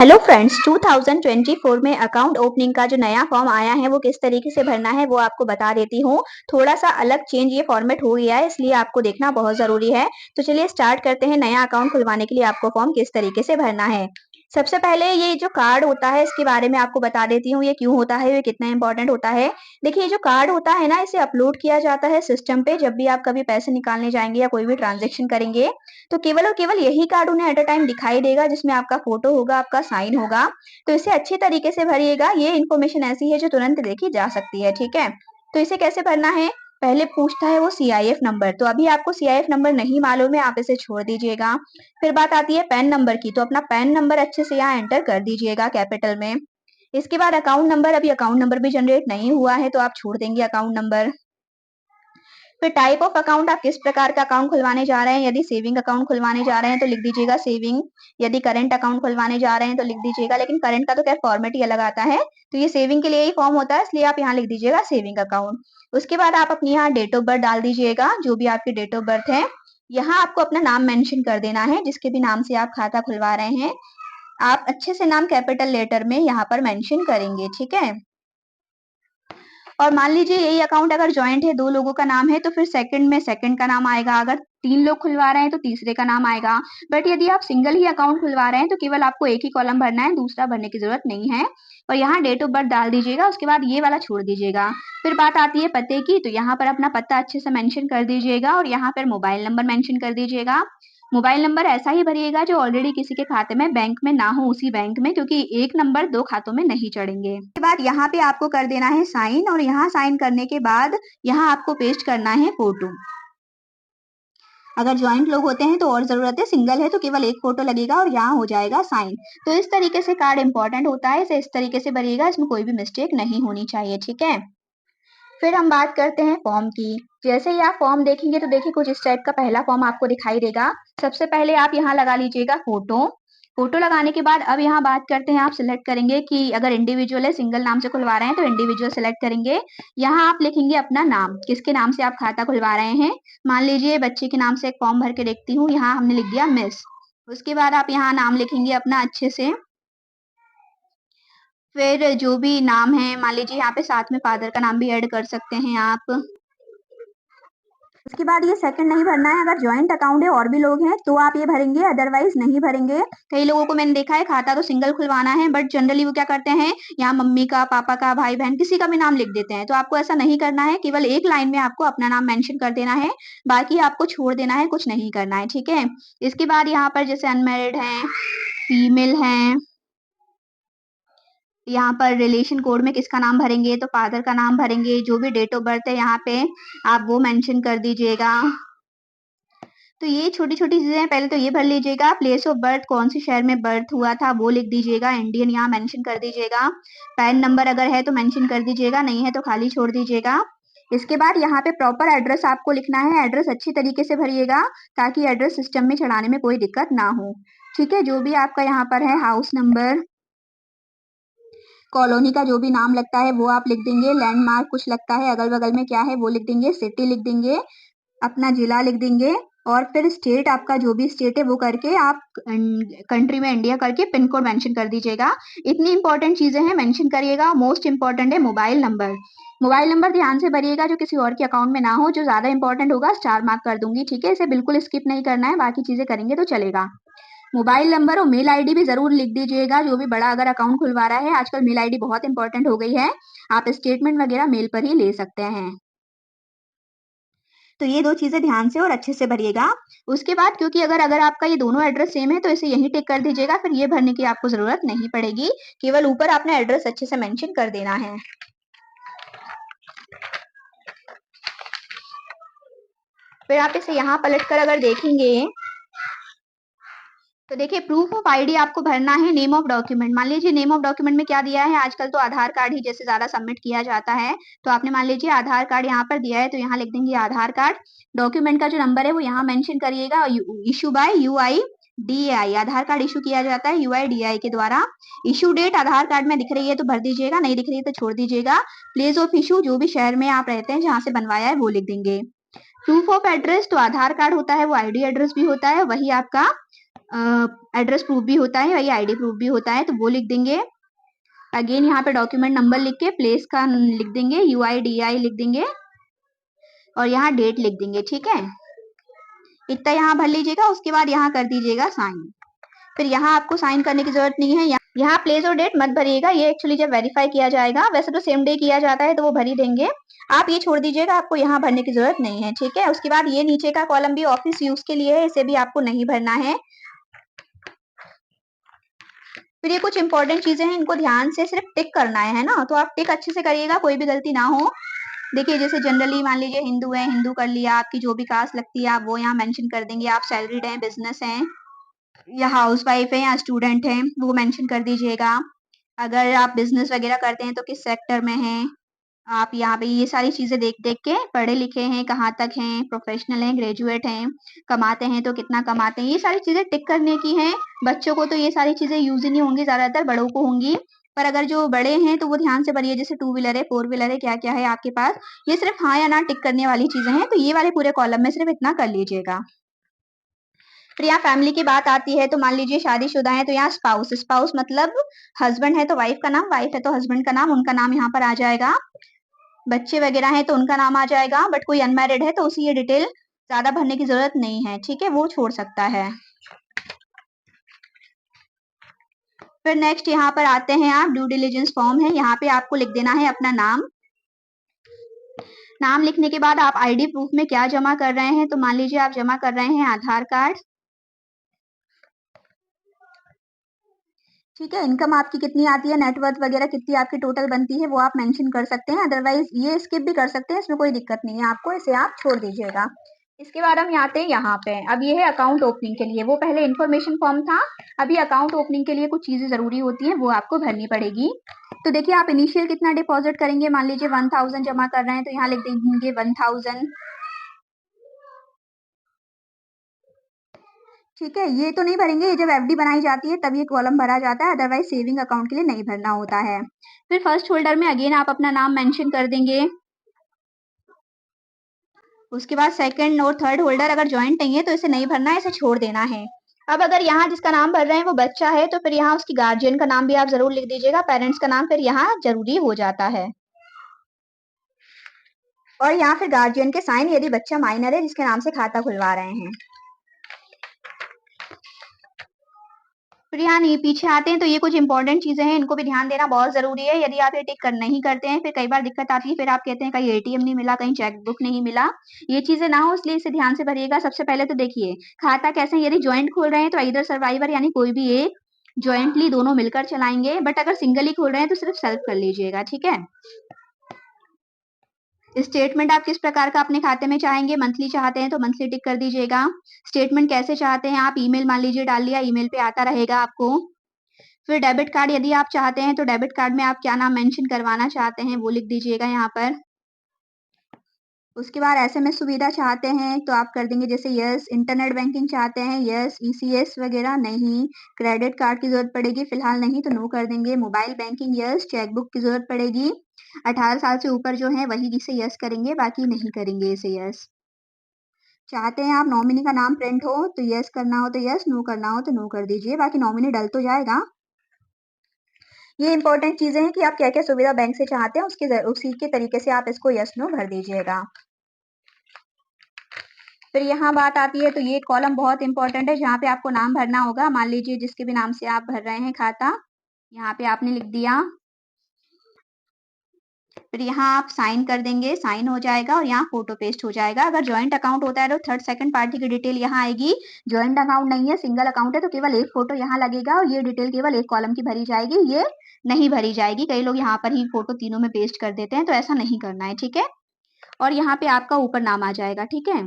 Hello friends 2024 में account opening का जो नया फॉर्म आया है वो किस तरीके से भरना है वो आपको बता देती हूँ। थोड़ा सा अलग चेंज ये फॉर्मेट हो गया है इसलिए आपको देखना बहुत जरूरी है। तो चलिए स्टार्ट करते हैं। नया अकाउंट खुलवाने के लिए आपको फॉर्म किस तरीके से भरना है। सबसे पहले ये जो कार्ड होता है इसके बारे में आपको बता देती हूँ, ये क्यों होता है, ये कितना इंपॉर्टेंट होता है। देखिए, ये जो कार्ड होता है ना, इसे अपलोड किया जाता है सिस्टम पे जब भी आप कभी पैसे निकालने जाएंगे या कोई भी ट्रांजेक्शन करेंगे। तो केवल और केवल यही कार्ड उन्हें एट अ टाइम दिखाई देगा जिसमें आपका फोटो होगा, आपका साइन होगा। तो इसे अच्छी तरीके से भरिएगा। ये इन्फॉर्मेशन ऐसी है जो तुरंत देखी जा सकती है, ठीक है। तो इसे कैसे भरना है, पहले पूछता है वो सीआईएफ नंबर। तो अभी आपको सीआईएफ नंबर नहीं मालूम है, आप इसे छोड़ दीजिएगा। फिर बात आती है पैन नंबर की, तो अपना पैन नंबर अच्छे से यहाँ एंटर कर दीजिएगा कैपिटल में। इसके बाद अकाउंट नंबर, अभी अकाउंट नंबर भी जनरेट नहीं हुआ है तो आप छोड़ देंगे अकाउंट नंबर। फिर टाइप ऑफ अकाउंट, आप किस प्रकार का अकाउंट खुलवाने जा रहे हैं। यदि सेविंग अकाउंट खुलवाने जा रहे हैं तो लिख दीजिएगा सेविंग। यदि करंट अकाउंट खुलवाने जा रहे हैं तो लिख दीजिएगा, लेकिन करंट का तो क्या फॉर्मेट ही अलग आता है। तो ये सेविंग के लिए ही फॉर्म होता है, इसलिए आप यहाँ लिख दीजिएगा सेविंग अकाउंट। उसके बाद आप अपनी यहाँ डेट ऑफ बर्थ डाल दीजिएगा, जो भी आपकी डेट ऑफ बर्थ है। यहाँ आपको अपना नाम मेंशन कर देना है, जिसके भी नाम से आप खाता खुलवा रहे हैं। आप अच्छे से नाम कैपिटल लेटर में यहाँ पर मेंशन करेंगे, ठीक है। और मान लीजिए यही अकाउंट अगर जॉइंट है, दो लोगों का नाम है, तो फिर सेकंड में सेकंड का नाम आएगा। अगर तीन लोग खुलवा रहे हैं तो तीसरे का नाम आएगा। बट यदि आप सिंगल ही अकाउंट खुलवा रहे हैं तो केवल आपको एक ही कॉलम भरना है, दूसरा भरने की जरूरत नहीं है। और यहाँ डेट ऑफ बर्थ डाल दीजिएगा, उसके बाद ये वाला छोड़ दीजिएगा। फिर बात आती है पते की, तो यहाँ पर अपना पता अच्छे से मेंशन कर दीजिएगा और यहाँ पर मोबाइल नंबर मेंशन कर दीजिएगा। मोबाइल नंबर ऐसा ही भरिएगा जो ऑलरेडी किसी के खाते में बैंक में ना हो, उसी बैंक में, क्योंकि एक नंबर दो खातों में नहीं चढ़ेंगे। उसके बाद यहाँ पे आपको कर देना है साइन, और यहाँ साइन करने के बाद यहाँ आपको पेस्ट करना है फोटो। अगर ज्वाइंट लोग होते हैं तो और जरूरत है, सिंगल है तो केवल एक फोटो लगेगा और यहाँ हो जाएगा साइन। तो इस तरीके से कार्ड इंपॉर्टेंट होता है, इसे इस तरीके से भरिएगा, इसमें कोई भी मिस्टेक नहीं होनी चाहिए, ठीक है। फिर हम बात करते हैं फॉर्म की। जैसे ही आप फॉर्म देखेंगे तो देखिए कुछ इस टाइप का पहला फॉर्म आपको दिखाई देगा। सबसे पहले आप यहाँ लगा लीजिएगा फोटो। फोटो लगाने के बाद अब यहाँ बात करते हैं, आप सिलेक्ट करेंगे कि अगर इंडिविजुअल है, सिंगल नाम से खुलवा रहे हैं तो इंडिविजुअल सिलेक्ट करेंगे। यहाँ आप लिखेंगे अपना नाम, किसके नाम से आप खाता खुलवा रहे हैं। मान लीजिए बच्चे के नाम से एक फॉर्म भर के देखती हूँ, यहाँ हमने लिख दिया मिस। उसके बाद आप यहाँ नाम लिखेंगे अपना अच्छे से। फिर जो भी नाम है, मान लीजिए यहाँ पे साथ में फादर का नाम भी ऐड कर सकते हैं आप। उसके बाद ये सेकंड नहीं भरना है। अगर जॉइंट अकाउंट है और भी लोग हैं तो आप ये भरेंगे, अदरवाइज नहीं भरेंगे। कई लोगों को मैंने देखा है खाता तो सिंगल खुलवाना है, बट जनरली वो क्या करते हैं, यहाँ मम्मी का, पापा का, भाई बहन किसी का भी नाम लिख देते हैं। तो आपको ऐसा नहीं करना है, केवल एक लाइन में आपको अपना नाम मेंशन कर देना है, बाकी आपको छोड़ देना है, कुछ नहीं करना है, ठीक है। इसके बाद यहाँ पर जैसे अनमेरिड है, फीमेल है, यहाँ पर रिलेशन कोड में किसका नाम भरेंगे, तो फादर का नाम भरेंगे। जो भी डेट ऑफ बर्थ है यहाँ पे आप वो मेंशन कर दीजिएगा। तो ये छोटी छोटी चीजें हैं, पहले तो ये भर लीजिएगा। प्लेस ऑफ बर्थ, कौन से शहर में बर्थ हुआ था वो लिख दीजिएगा, इंडियन यहाँ मेंशन कर दीजिएगा। पैन नंबर अगर है तो मेंशन कर दीजिएगा, नहीं है तो खाली छोड़ दीजिएगा। इसके बाद यहाँ पे प्रॉपर एड्रेस आपको लिखना है। एड्रेस अच्छी तरीके से भरिएगा ताकि एड्रेस सिस्टम में चढ़ाने में कोई दिक्कत ना हो, ठीक है। जो भी आपका यहाँ पर है, हाउस नंबर, कॉलोनी का जो भी नाम लगता है वो आप लिख देंगे। लैंडमार्क कुछ लगता है अगल बगल में क्या है वो लिख देंगे। सिटी लिख देंगे, अपना जिला लिख देंगे, और फिर स्टेट, आपका जो भी स्टेट है वो करके आप कंट्री में इंडिया करके पिन कोड मेंशन कर दीजिएगा। इतनी इंपॉर्टेंट चीजें हैं, मेंशन करिएगा। मोस्ट इंपॉर्टेंट है मोबाइल नंबर। मोबाइल नंबर ध्यान से भरिएगा, जो किसी और के अकाउंट में ना हो। जो ज्यादा इंपॉर्टेंट होगा स्टार मार्क कर दूंगी, ठीक है। इसे बिल्कुल स्किप नहीं करना है, बाकी चीजें करेंगे तो चलेगा। मोबाइल नंबर और मेल आईडी भी जरूर लिख दीजिएगा, जो भी बड़ा अगर अकाउंट खुलवा रहा है। आजकल मेल आईडी बहुत इंपॉर्टेंट हो गई है, आप स्टेटमेंट वगैरह मेल पर ही ले सकते हैं। तो ये दो चीजें ध्यान से और अच्छे से भरिएगा। उसके बाद क्योंकि अगर अगर आपका ये दोनों एड्रेस सेम है तो इसे यहीं टिक कर दीजिएगा, फिर ये भरने की आपको जरूरत नहीं पड़ेगी। केवल ऊपर आपने एड्रेस अच्छे से मेंशन कर देना है। फिर आप इसे यहाँ पलट कर अगर देखेंगे तो देखिए प्रूफ ऑफ आईडी आपको भरना है। नेम ऑफ डॉक्यूमेंट, मान लीजिए नेम ऑफ डॉक्यूमेंट में क्या दिया है, आजकल तो आधार कार्ड ही जैसे ज्यादा सबमिट किया जाता है। तो आपने मान लीजिए आधार कार्ड यहाँ पर दिया है तो यहाँ लिख देंगे आधार कार्ड। डॉक्यूमेंट का जो नंबर है वो यहाँ मेंशन करिएगा। इशू बाय UIDAI, आधार कार्ड इशू किया जाता है UIDAI के द्वारा। इशू डेट आधार कार्ड में दिख रही है तो भर दीजिएगा, नहीं दिख रही है तो छोड़ दीजिएगा। प्लेस ऑफ इशू, जो भी शहर में आप रहते हैं जहाँ से बनवाया है वो लिख देंगे। प्रूफ ऑफ एड्रेस, तो आधार कार्ड होता है वो ID एड्रेस भी होता है, वही आपका एड्रेस प्रूफ भी होता है, ये आईडी प्रूफ भी होता है, तो वो लिख देंगे। अगेन यहाँ पे डॉक्यूमेंट नंबर लिख के प्लेस का लिख देंगे, UIDI लिख देंगे और यहाँ डेट लिख देंगे। ठीक है, इतना यहाँ भर लीजिएगा। उसके बाद यहाँ कर दीजिएगा साइन। फिर यहाँ आपको साइन करने की जरूरत नहीं है, यहाँ प्लेस और डेट मत भरिएगा, ये एक्चुअली जब वेरीफाई किया जाएगा, वैसे तो सेम डे किया जाता है तो वो भर ही देंगे, आप ये छोड़ दीजिएगा, आपको यहाँ भरने की जरूरत नहीं है। ठीक है, उसके बाद ये नीचे का कॉलम भी ऑफिस यूज के लिए है, इसे भी आपको नहीं भरना है। फिर ये कुछ इंपॉर्टेंट चीजें हैं, इनको ध्यान से सिर्फ टिक करना है ना, तो आप टिक अच्छे से करिएगा, कोई भी गलती ना हो। देखिए जैसे जनरली मान लीजिए हिंदू है, हिंदू कर लिया, आपकी जो भी कास्ट लगती है आप वो यहाँ मेंशन कर देंगे, आप सैलरीड हैं, बिजनेस हैं, या हाउस वाइफ है, या स्टूडेंट है, वो मेंशन कर दीजिएगा। अगर आप बिजनेस वगैरह करते हैं तो किस सेक्टर में हैं आप, यहाँ पे ये सारी चीजें देख देख के, पढ़े लिखे हैं कहाँ तक हैं, प्रोफेशनल हैं, ग्रेजुएट हैं, कमाते हैं तो कितना कमाते हैं, ये सारी चीजें टिक करने की हैं। बच्चों को तो ये सारी चीजें यूज ही नहीं होंगी, ज्यादातर बड़ों को होंगी, पर अगर जो बड़े हैं तो वो ध्यान से भरिए। जैसे 2 व्हीलर है, 4 व्हीलर है, क्या क्या है आपके पास, ये सिर्फ हाँ या ना टिक करने वाली चीजें हैं, तो ये वाले पूरे कॉलम में सिर्फ इतना कर लीजिएगा। फिर यहाँ फैमिली की बात आती है, तो मान लीजिए शादीशुदा है तो यहाँ स्पाउस, स्पाउस मतलब हस्बैंड है तो वाइफ का नाम, वाइफ है तो हस्बैंड का नाम, उनका नाम यहाँ पर आ जाएगा। बच्चे वगैरह हैं तो उनका नाम आ जाएगा, बट कोई अनमैरिड है तो उसी ये डिटेल ज्यादा भरने की जरूरत नहीं है। ठीक है, वो छोड़ सकता है। फिर नेक्स्ट यहाँ पर आते हैं आप, ड्यू डिलिजेंस फॉर्म है, यहाँ पे आपको लिख देना है अपना नाम। नाम लिखने के बाद आप आईडी प्रूफ में क्या जमा कर रहे हैं, तो मान लीजिए आप जमा कर रहे हैं आधार कार्ड। ठीक है, इनकम आपकी कितनी आती है, नेटवर्थ वगैरह कितनी आपकी टोटल बनती है, वो आप मेंशन कर सकते हैं, अदरवाइज ये स्किप भी कर सकते हैं, इसमें कोई दिक्कत नहीं है आपको, इसे आप छोड़ दीजिएगा। इसके बाद हम आते हैं यहाँ पे, अब ये है अकाउंट ओपनिंग के लिए, वो पहले इन्फॉर्मेशन फॉर्म था, अभी अकाउंट ओपनिंग के लिए कुछ चीजें जरूरी होती है, वो आपको भरनी पड़ेगी। तो देखिए आप इनिशियल कितना डिपॉजिट करेंगे, मान लीजिए 1000 जमा कर रहे हैं तो यहाँ लिख देंगे 1000। ठीक है, ये तो नहीं भरेंगे, ये जब एफडी बनाई जाती है तब ये कॉलम भरा जाता है, अदरवाइज सेविंग अकाउंट के लिए नहीं भरना होता है। फिर फर्स्ट होल्डर में अगेन आप अपना नाम मेंशन कर देंगे। उसके बाद सेकंड और थर्ड होल्डर अगर ज्वाइंट नहीं है तो इसे नहीं भरना है, इसे छोड़ देना है। अब अगर यहाँ जिसका नाम भर रहे हैं वो बच्चा है तो फिर यहाँ उसकी गार्जियन का नाम भी आप जरूर लिख दीजिएगा, पेरेंट्स का नाम फिर यहाँ जरूरी हो जाता है। और यहाँ फिर गार्जियन के साइन यदि बच्चा माइनर है जिसके नाम से खाता खुलवा रहे हैं। फिर यहाँ नहीं पीछे आते हैं तो ये कुछ इंपॉर्टेंट चीजें हैं, इनको भी ध्यान देना बहुत जरूरी है। यदि आप ये टिक कर नहीं करते हैं फिर कई बार दिक्कत आती है, फिर आप कहते हैं कहीं एटीएम नहीं मिला, कहीं चेकबुक नहीं मिला, ये चीजें ना हो इसलिए इसे ध्यान से भरिएगा। सबसे पहले तो देखिए खाता कैसे, यदि ज्वाइंट खोल रहे हैं तो इधर सर्वाइवर यानी कोई भी एक, ज्वाइंटली दोनों मिलकर चलाएंगे, बट अगर सिंगली खोल रहे हैं तो सिर्फ सेल्फ कर लीजिएगा। ठीक है, स्टेटमेंट आप किस प्रकार का अपने खाते में चाहेंगे, मंथली चाहते हैं तो मंथली टिक कर दीजिएगा। स्टेटमेंट कैसे चाहते हैं आप, ईमेल मान लीजिए डाल लिया, ईमेल पे आता रहेगा आपको। फिर डेबिट कार्ड यदि आप चाहते हैं तो डेबिट कार्ड में आप क्या नाम मेंशन करवाना चाहते हैं वो लिख दीजिएगा यहाँ पर। उसके बाद एसएमएस सुविधा चाहते हैं तो आप कर देंगे जैसे यस, इंटरनेट बैंकिंग चाहते हैं यस, ईसीएस वगैरह नहीं, क्रेडिट कार्ड की जरूरत पड़ेगी फिलहाल नहीं तो नो कर देंगे, मोबाइल बैंकिंग यस, चेकबुक की जरूरत पड़ेगी, 18 साल से ऊपर जो है वही इसे यस करेंगे, बाकी नहीं करेंगे इसे यस। चाहते हैं आप नॉमिनी का नाम प्रिंट हो तो यस करना हो तो यस, नो करना हो तो नो कर दीजिए, बाकी नॉमिनी डल तो जाएगा। ये इंपॉर्टेंट चीजें हैं कि आप क्या क्या सुविधा बैंक से चाहते हैं, उसी के तरीके से आप इसको यस नो भर दीजिएगा। फिर यहाँ बात आती है तो ये कॉलम बहुत इंपॉर्टेंट है जहाँ पे आपको नाम भरना होगा। मान लीजिए जिसके भी नाम से आप भर रहे हैं खाता, यहाँ पे आपने लिख दिया, फिर यहाँ आप साइन कर देंगे, साइन हो जाएगा और यहाँ फोटो पेस्ट हो जाएगा। अगर ज्वाइंट अकाउंट होता है तो थर्ड सेकंड पार्टी की डिटेल यहाँ आएगी, ज्वाइंट अकाउंट नहीं है सिंगल अकाउंट है तो केवल एक फोटो यहाँ लगेगा और ये डिटेल केवल एक कॉलम की भरी जाएगी, ये नहीं भरी जाएगी। कई लोग यहाँ पर ही फोटो तीनों में पेस्ट कर देते हैं तो ऐसा नहीं करना है। ठीक है, और यहाँ पे आपका ऊपर नाम आ जाएगा। ठीक है,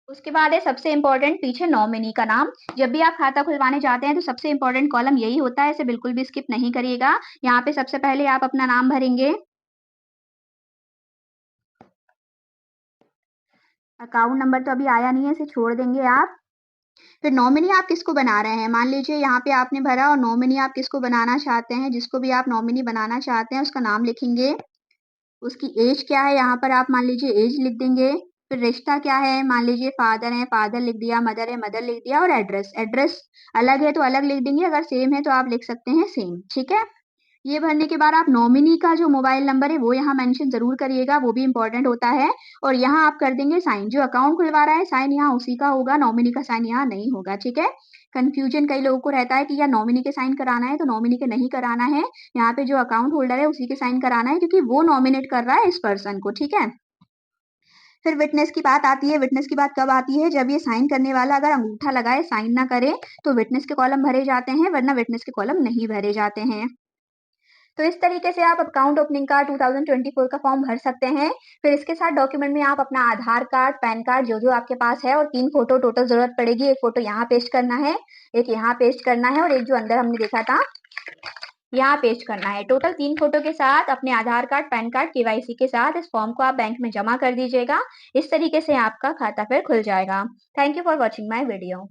उसके बाद है सबसे इंपॉर्टेंट पीछे नॉमिनी का नाम। जब भी आप खाता खुलवाने जाते हैं तो सबसे इंपॉर्टेंट कॉलम यही होता है, इसे बिल्कुल भी स्किप नहीं करिएगा। यहाँ पे सबसे पहले आप अपना नाम भरेंगे, अकाउंट नंबर तो अभी आया नहीं है, इसे छोड़ देंगे आप। फिर नॉमिनी आप किसको बना रहे हैं, मान लीजिए यहाँ पे आपने भरा और नॉमिनी आप किसको बनाना चाहते हैं, जिसको भी आप नॉमिनी बनाना चाहते हैं उसका नाम लिखेंगे। उसकी एज क्या है, यहाँ पर आप मान लीजिए एज लिख देंगे। फिर रिश्ता क्या है, मान लीजिए फादर है, फादर लिख दिया, मदर है, मदर लिख दिया, और एड्रेस, एड्रेस अलग है तो अलग लिख देंगे, अगर सेम है तो आप लिख सकते हैं सेम। ठीक है, ये भरने के बाद आप नॉमिनी का जो मोबाइल नंबर है वो यहाँ मेंशन जरूर करिएगा, वो भी इंपॉर्टेंट होता है। और यहाँ आप कर देंगे साइन, जो अकाउंट खुलवा रहा है साइन यहाँ उसी का होगा, नॉमिनी का साइन यहाँ नहीं होगा। ठीक है, कंफ्यूजन कई लोगों को रहता है कि या नॉमिनी के साइन कराना है, तो नॉमिनी के नहीं कराना है, यहाँ पे जो अकाउंट होल्डर है उसी के साइन कराना है, क्योंकि वो नॉमिनेट कर रहा है इस पर्सन को। ठीक है, फिर विटनेस की बात आती है। विटनेस की बात कब आती है, जब ये साइन करने वाला अगर अंगूठा लगाए साइन ना करे तो विटनेस के कॉलम भरे जाते हैं, वरना विटनेस के कॉलम नहीं भरे जाते हैं। तो इस तरीके से आप अकाउंट ओपनिंग का 2024 का फॉर्म भर सकते हैं। फिर इसके साथ डॉक्यूमेंट में आप अपना आधार कार्ड, पैन कार्ड जो जो आपके पास है, और 3 फोटो टोटल जरूरत पड़ेगी। एक फोटो यहाँ पेस्ट करना है, एक यहाँ पेस्ट करना है, और एक जो अंदर हमने देखा था यहाँ पेस्ट करना है। टोटल 3 फोटो के साथ अपने आधार कार्ड, पैन कार्ड, केवाईसी के साथ इस फॉर्म को आप बैंक में जमा कर दीजिएगा। इस तरीके से आपका खाता फिर खुल जाएगा। Thank you for watching my video.